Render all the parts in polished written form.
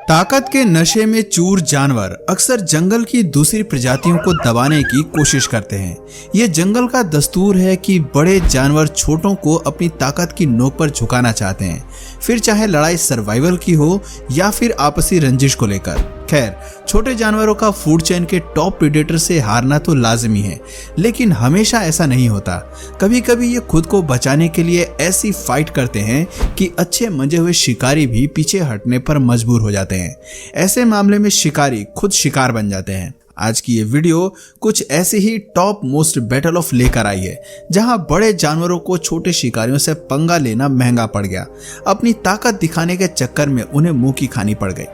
ताकत के नशे में चूर जानवर अक्सर जंगल की दूसरी प्रजातियों को दबाने की कोशिश करते हैं। यह जंगल का दस्तूर है कि बड़े जानवर छोटों को अपनी ताकत की नोक पर झुकाना चाहते हैं, फिर चाहे लड़ाई सर्वाइवल की हो या फिर आपसी रंजिश को लेकर। खैर, छोटे जानवरों का फूड चेन के टॉप प्रेडेटर से हारना तो लाजमी है, लेकिन हमेशा ऐसा नहीं होता। कभी कभी ये खुद को बचाने के लिए ऐसी फाइट करते हैं कि अच्छे मंजे हुए शिकारी भी पीछे हटने पर मजबूर हो जाते हैं। ऐसे मामले में शिकारी खुद शिकार बन जाते हैं। आज की ये वीडियो कुछ ऐसे ही टॉप मोस्ट बैटल ऑफ लेकर आई है, जहां बड़े जानवरों को छोटे शिकारियों से पंगा लेना महंगा पड़ गया। अपनी ताकत दिखाने के चक्कर में उन्हें मुंह की खानी पड़ गई।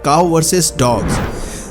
काऊ वर्सेस डॉग्स।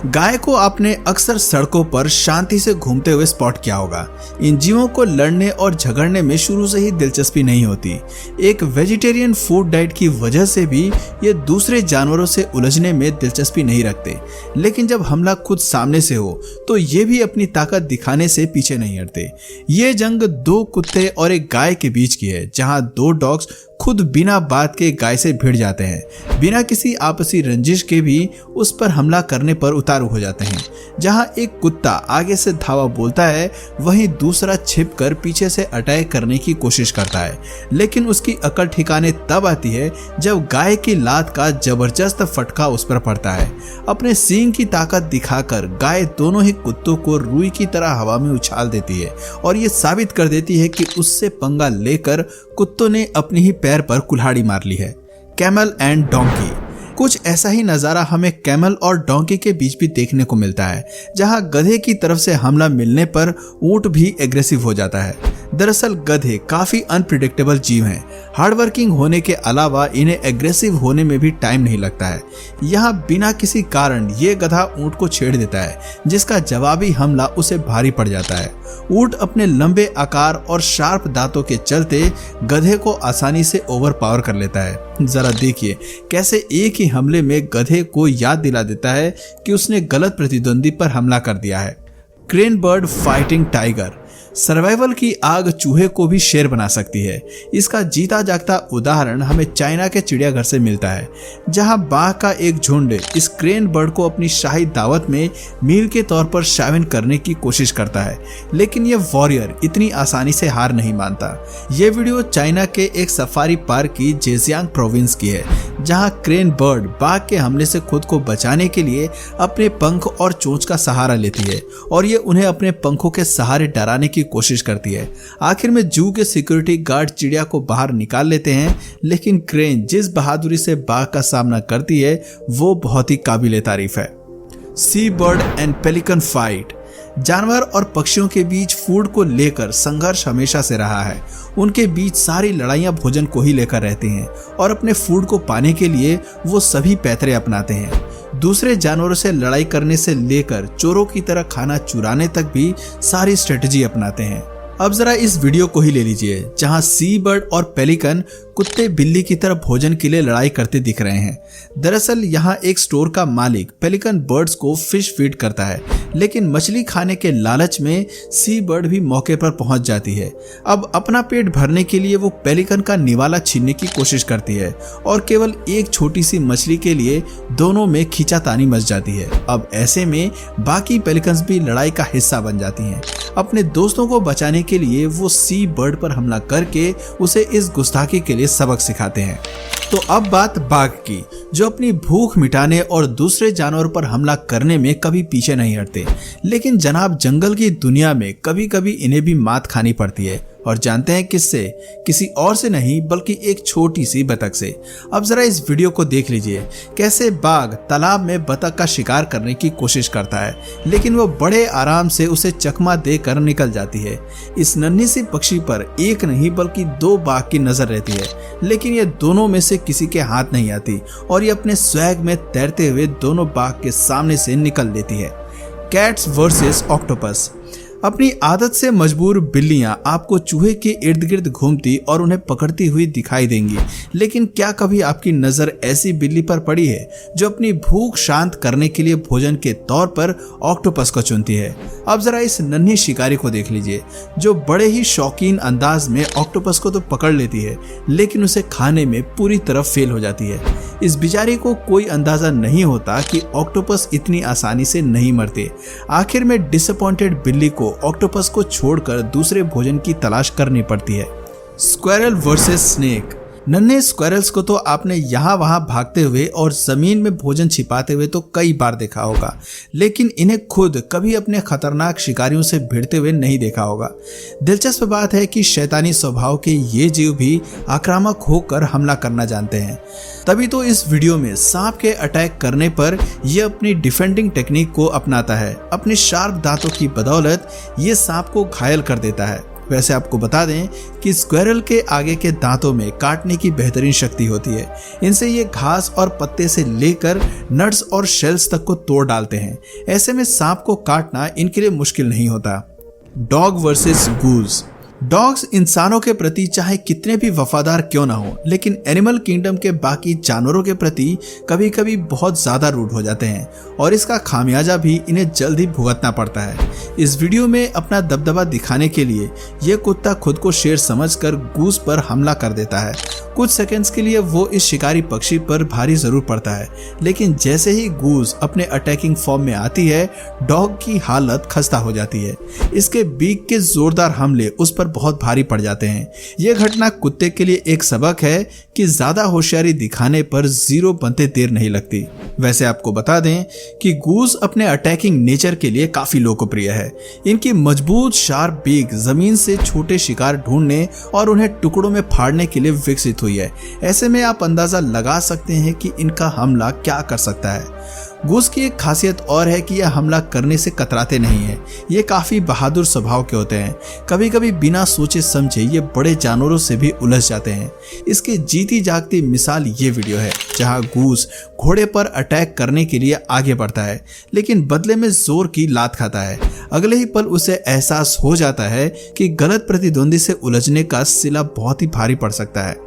गाय को आपने अक्सर सड़कों पर शांति से घूमते हुए स्पॉट किया होगा। इन जीवों को लड़ने और झगड़ने में शुरू से ही दिलचस्पी नहीं होती। एक वेजिटेरियन फूड डाइट की वजह से भी ये दूसरे जानवरों से उलझने में दिलचस्पी नहीं रखते, लेकिन जब हमला खुद सामने से हो तो ये भी अपनी ताकत दिखाने से पीछे नहीं हटते। ये जंग दो कुत्ते और एक गाय के बीच की है, जहां दो डॉग्स खुद बिना बात के गाय से भिड़ जाते हैं। बिना किसी आपसी रंजिश के भी उस पर हमला करने पर उतारू हो जाते हैं। जहां एक कुत्ता आगे से धावा बोलता है, वहीं दूसरा छिपकर पीछे से अटैक करने की कोशिश करता है, लेकिन उसकी अकल ठिकाने तब आती है जब गाय की लात का जबरदस्त फटका उस पर पड़ता है। अपने सींग की ताकत दिखाकर गाय दोनों ही कुत्तों को रुई की तरह हवा में उछाल देती है और ये साबित कर देती है कि उससे पंगा लेकर कुत्तों ने अपनी ही पैर पर कुल्हाड़ी मार ली है। Camel and donkey. कुछ ऐसा ही नजारा हमें कैमल और डोंकी के बीच भी देखने को मिलता है, जहां गधे की तरफ से हमला मिलने पर ऊंट भी एग्रेसिव हो जाता है। दरअसल गधे काफी अनप्रिडिक्टेबल जीव हैं। हार्डवर्किंग होने के अलावा इन्हें एग्रेसिव होने में भी टाइम नहीं लगता है। यहाँ बिना किसी कारण ये गधा ऊंट को छेड़ देता है, जिसका जवाबी हमला उसे भारी पड़ जाता है। ऊंट अपने लंबे आकार और शार्प दांतों के चलते गधे को आसानी से ओवरपावर कर लेता है। जरा देखिए कैसे एक ही हमले में गधे को याद दिला देता है कि उसने गलत प्रतिद्वंदी पर हमला कर दिया है। Crane bird fighting tiger. Survival की आग चूहे को भी शेर बना सकती है। इसका जीता जागता उदाहरण हमें चाइना के चिड़ियाघर से मिलता है, जहां बाघ का एक झुंड इस क्रेन बर्ड को अपनी शाही दावत में मील के तौर पर शामिल करने की कोशिश करता है, लेकिन यह वॉरियर इतनी आसानी से हार नहीं मानता। यह वीडियो चाइना के एक सफारी पार्क की जेजियांग प्रोविंस की है, जहां क्रेन बर्ड बाघ के हमले से खुद को बचाने के लिए अपने पंख और चोंच का सहारा लेती है और ये उन्हें अपने पंखों के सहारे डराने की कोशिश करती है। आखिर में जू के सिक्योरिटी गार्ड चिड़िया को बाहर निकाल लेते हैं, लेकिन क्रेन जिस बहादुरी से बाघ का सामना करती है वो बहुत ही काबिले तारीफ है। सी बर्ड एंड पेलिकन फाइट। जानवर और पक्षियों के बीच फूड को लेकर संघर्ष हमेशा से रहा है। उनके बीच सारी लड़ाइयां भोजन को ही लेकर रहती हैं और अपने फूड को पाने के लिए वो सभी पैतरे अपनाते हैं। दूसरे जानवरों से लड़ाई करने से लेकर चोरों की तरह खाना चुराने तक भी सारी स्ट्रेटजी अपनाते हैं। अब जरा इस वीडियो को ही ले लीजिए, जहां सी बर्ड और पेलिकन कुत्ते बिल्ली की तरह भोजन के लिए लड़ाई करते दिख रहे हैं। दरअसल यहाँ एक स्टोर का मालिक पेलिकन बर्ड्स को फिश फीड करता है, लेकिन मछली खाने के लालच में सी बर्ड भी मौके पर पहुंच जाती है। अब अपना पेट भरने के लिए वो पेलिकन का निवाला छीनने की कोशिश करती है और केवल एक छोटी सी मछली के लिए दोनों में खींचातानी मच जाती है। अब ऐसे में बाकी पेलिकन्स भी लड़ाई का हिस्सा बन जाती हैं। अपने दोस्तों को बचाने के लिए वो सी बर्ड पर हमला करके उसे इस गुस्ताखी के लिए सबक सिखाते हैं। तो अब बात बाघ की, जो अपनी भूख मिटाने और दूसरे जानवरों पर हमला करने में कभी पीछे नहीं हटते। लेकिन जनाब, जंगल की दुनिया में कभी कभी इन्हें भी मात खानी पड़ती है, और जानते हैं किससे? किसी और से नहीं बल्कि एक छोटी सी बतख से। अब जरा इस वीडियो को देख लीजिए, कैसे बाघ तालाब में बतख का शिकार करने की कोशिश करता है, लेकिन वो बड़े आराम से उसे चकमा देकर निकल जाती है। इस नन्ही सी पक्षी पर एक नहीं बल्कि दो बाघ की नजर रहती है, लेकिन ये दोनों में से किसी के हाथ नहीं आती और ये अपने स्वैग में तैरते हुए दोनों बाघ के सामने से निकल देती है। Cats versus octopus. अपनी आदत से मजबूर बिल्लियां आपको चूहे के इर्द गिर्द घूमती और उन्हें पकड़ती हुई दिखाई देंगी, लेकिन क्या कभी आपकी नजर ऐसी बिल्ली पर पड़ी है जो अपनी भूख शांत करने के लिए भोजन के तौर पर ऑक्टोपस को चुनती है? अब जरा इस नन्ही शिकारी को देख लीजिए, जो बड़े ही शौकीन अंदाज में ऑक्टोपस को तो पकड़ लेती है लेकिन उसे खाने में पूरी तरह फेल हो जाती है। इस बेचारी को कोई अंदाजा नहीं होता कि ऑक्टोपस इतनी आसानी से नहीं मरते। आखिर में डिसअपॉइंटेड बिल्ली को ऑक्टोपस को छोड़कर दूसरे भोजन की तलाश करनी पड़ती है। Squirrel versus snake. नन्हे स्क्वेरल्स को तो आपने यहाँ वहाँ भागते हुए और जमीन में भोजन छिपाते हुए तो कई बार देखा होगा, लेकिन इन्हें खुद कभी अपने खतरनाक शिकारियों से भिड़ते हुए नहीं देखा होगा। दिलचस्प बात है कि शैतानी स्वभाव के ये जीव भी आक्रामक होकर हमला करना जानते हैं। तभी तो इस वीडियो में सांप के अटैक करने पर यह अपनी डिफेंडिंग टेक्निक को अपनाता है। अपने शार्प दांतों की बदौलत ये सांप को घायल कर देता है। वैसे आपको बता दें कि स्क्वेरल के आगे के दांतों में काटने की बेहतरीन शक्ति होती है। इनसे ये घास और पत्ते से लेकर नट्स और शेल्स तक को तोड़ डालते हैं। ऐसे में सांप को काटना इनके लिए मुश्किल नहीं होता। डॉग वर्सेस गूज। डॉग्स इंसानों के प्रति चाहे कितने भी वफादार क्यों ना हो, लेकिन एनिमल किंगडम के बाकी जानवरों के प्रति कभी कभी बहुत ज्यादा रूड हो जाते हैं और इसका खामियाजा भी इन्हें जल्द ही भुगतना पड़ता है। इस वीडियो में अपना दबदबा दिखाने के लिए यह कुत्ता खुद को शेर समझकर गूज पर हमला कर देता है। कुछ सेकंड्स के लिए वो इस शिकारी पक्षी पर भारी जरूर पड़ता है, लेकिन जैसे ही गूज अपने अटैकिंग फॉर्म में आती है, डॉग की हालत खस्ता हो जाती है। इसके बीक के जोरदार हमले उस पर बहुत भारी पड़ जाते हैं। यह घटना कुत्ते के लिए एक सबक है कि ज्यादा होशियारी दिखाने पर जीरो बनते देर नहीं लगती। वैसे आपको बता दें कि गूज अपने अटैकिंग नेचर के लिए काफी लोकप्रिय है। इनकी मजबूत शार्प बीक जमीन से छोटे शिकार ढूंढने और उन्हें टुकड़ों में फाड़ने के लिए विकसित हुई है। ऐसे में आप अंदाजा लगा सकते हैं कि इनका हमला क्या कर सकता है। गूज की एक खासियत और है कि यह हमला करने से कतराते नहीं है। ये काफी बहादुर स्वभाव के होते हैं। कभी कभी बिना सोचे समझे ये बड़े जानवरों से भी उलझ जाते हैं। इसकी जीती जागती मिसाल ये वीडियो है, जहां गूज घोड़े पर अटैक करने के लिए आगे बढ़ता है, लेकिन बदले में जोर की लात खाता है। अगले ही पल उसे एहसास हो जाता है कि गलत प्रतिद्वंदी से उलझने का सिला बहुत ही भारी पड़ सकता है।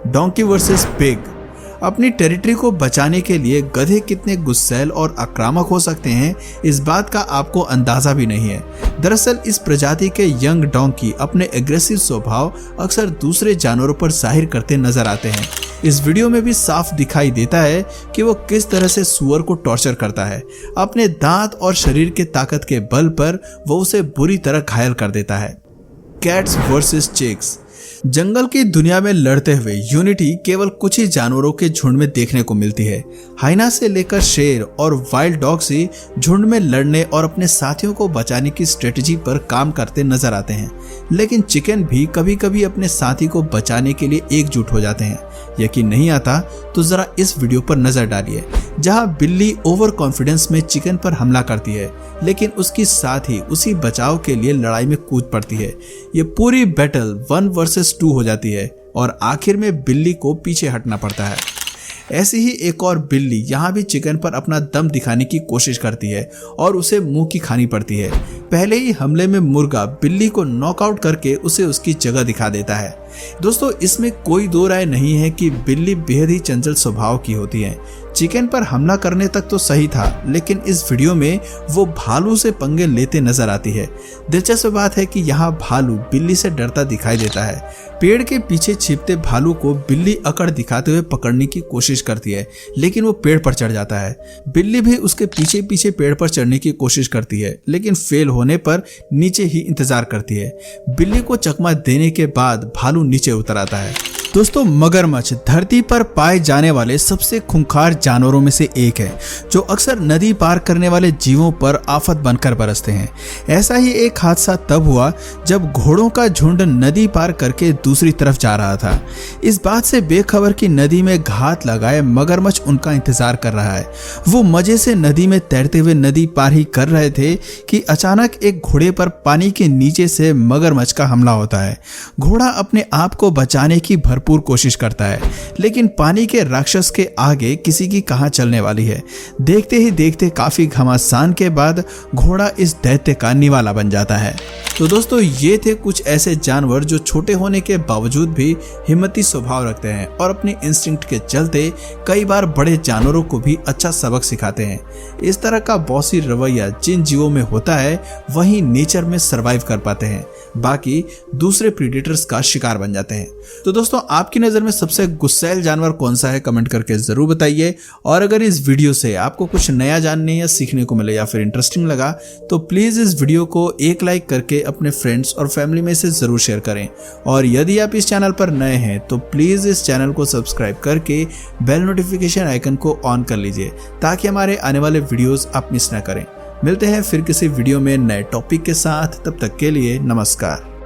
Donkey versus pig. अपनी टेरिटरी को बचाने के लिए गधे कितने गुस्सैल और आक्रामक हो सकते हैं, इस बात का आपको अंदाजा भी नहीं है। दरअसल इस प्रजाति के यंग डोंकी अपने एग्रेसिव स्वभाव अक्सर दूसरे जानवरों पर जाहिर करते नजर आते हैं। इस वीडियो में भी साफ दिखाई देता है कि वो किस तरह से सुअर को टॉर्चर करता है। अपने दांत और शरीर के ताकत के बल पर वो उसे बुरी तरह घायल कर देता है। Cats versus chicks. जंगल की दुनिया में लड़ते हुए यूनिटी केवल कुछ ही जानवरों के झुंड में देखने को मिलती है। हाइना से लेकर शेर और वाइल्ड डॉग से झुंड में लड़ने और अपने साथियों को बचाने की स्ट्रेटजी पर काम करते नजर आते हैं, लेकिन चिकन भी कभी कभी अपने साथी को बचाने के लिए एकजुट हो जाते हैं। यकीन नहीं आता तो जरा इस वीडियो पर नजर डालिए, जहां बिल्ली ओवर कॉन्फिडेंस में चिकन पर हमला करती है, लेकिन उसकी साथी उसी बचाव के लिए लड़ाई में कूद पड़ती है। ये पूरी बैटल 1 वर्सेस 2 हो जाती है और आखिर में बिल्ली को पीछे हटना पड़ता है। ऐसी ही एक और बिल्ली यहाँ भी चिकन पर अपना दम दिखाने की कोशिश करती है और उसे मुंह की खानी पड़ती है। पहले ही हमले में मुर्गा बिल्ली को नॉकआउट करके उसे उसकी जगह दिखा देता है। दोस्तों, इसमें कोई दो राय नहीं है कि बिल्ली बेहद ही चंचल स्वभाव की होती है। चिकन पर हमला करने तक तो सही था, लेकिन इस वीडियो में वो भालू से पंगे लेते नजर आती है। दिलचस्प बात है कि यहाँ भालू बिल्ली से डरता दिखाई देता है। पेड़ के पीछे छिपते भालू को बिल्ली अकड़ दिखाते हुए पकड़ने की कोशिश करती है, लेकिन वो पेड़ पर चढ़ जाता है। बिल्ली भी उसके पीछे पीछे पेड़ पर चढ़ने की कोशिश करती है, लेकिन फेल होने पर नीचे ही इंतजार करती है। बिल्ली को चकमा देने के बाद भालू नीचे उतर आता है। दोस्तों, मगरमच्छ धरती पर पाए जाने वाले सबसे खूंखार जानवरों में से एक है, जो अक्सर नदी पार करने वाले जीवों पर आफत बनकर बरसते हैं। ऐसा ही एक हादसा तब हुआ जब घोड़ों का झुंड नदी पार करके दूसरी तरफ जा रहा था। इस बात से बेखबर कि नदी में घात लगाए मगरमच्छ उनका इंतजार कर रहा है। वो मजे से नदी में तैरते हुए नदी पार ही कर रहे थे कि अचानक एक घोड़े पर पानी के नीचे से मगरमच्छ का हमला होता है। घोड़ा अपने आप को बचाने की भरपूर कोशिश करता है, लेकिन पानी के राक्षस के आगे किसी की कहां चलने वाली है। देखते ही देखते काफी घमासान के बाद घोड़ा इस दैत्य का निवाला बन जाता है। तो दोस्तों, ये थे कुछ ऐसे जानवर जो छोटे होने के बावजूद भी हिम्मती स्वभाव रखते हैं और अपने इंस्टिंक्ट के चलते कई बार बड़े जानवरों को भी अच्छा सबक सिखाते हैं। इस तरह का बॉसी रवैया जिन जीवों में होता है वही नेचर में सरवाइव कर पाते हैं, बाकी दूसरे प्रीडेटर्स का शिकार बन जाते हैं। तो दोस्तों, आपकी नज़र में सबसे गुस्सैल जानवर कौन सा है, कमेंट करके ज़रूर बताइए। और अगर इस वीडियो से आपको कुछ नया जानने या सीखने को मिले या फिर इंटरेस्टिंग लगा तो प्लीज़ इस वीडियो को एक लाइक करके अपने फ्रेंड्स और फैमिली में से ज़रूर शेयर करें। और यदि आप इस चैनल पर नए हैं तो प्लीज़ इस चैनल को सब्सक्राइब करके बेल नोटिफिकेशन आइकन को ऑन कर लीजिए ताकि हमारे आने वाले वीडियोज़ आप मिस ना करें। मिलते हैं फिर किसी वीडियो में नए टॉपिक के साथ, तब तक के लिए नमस्कार।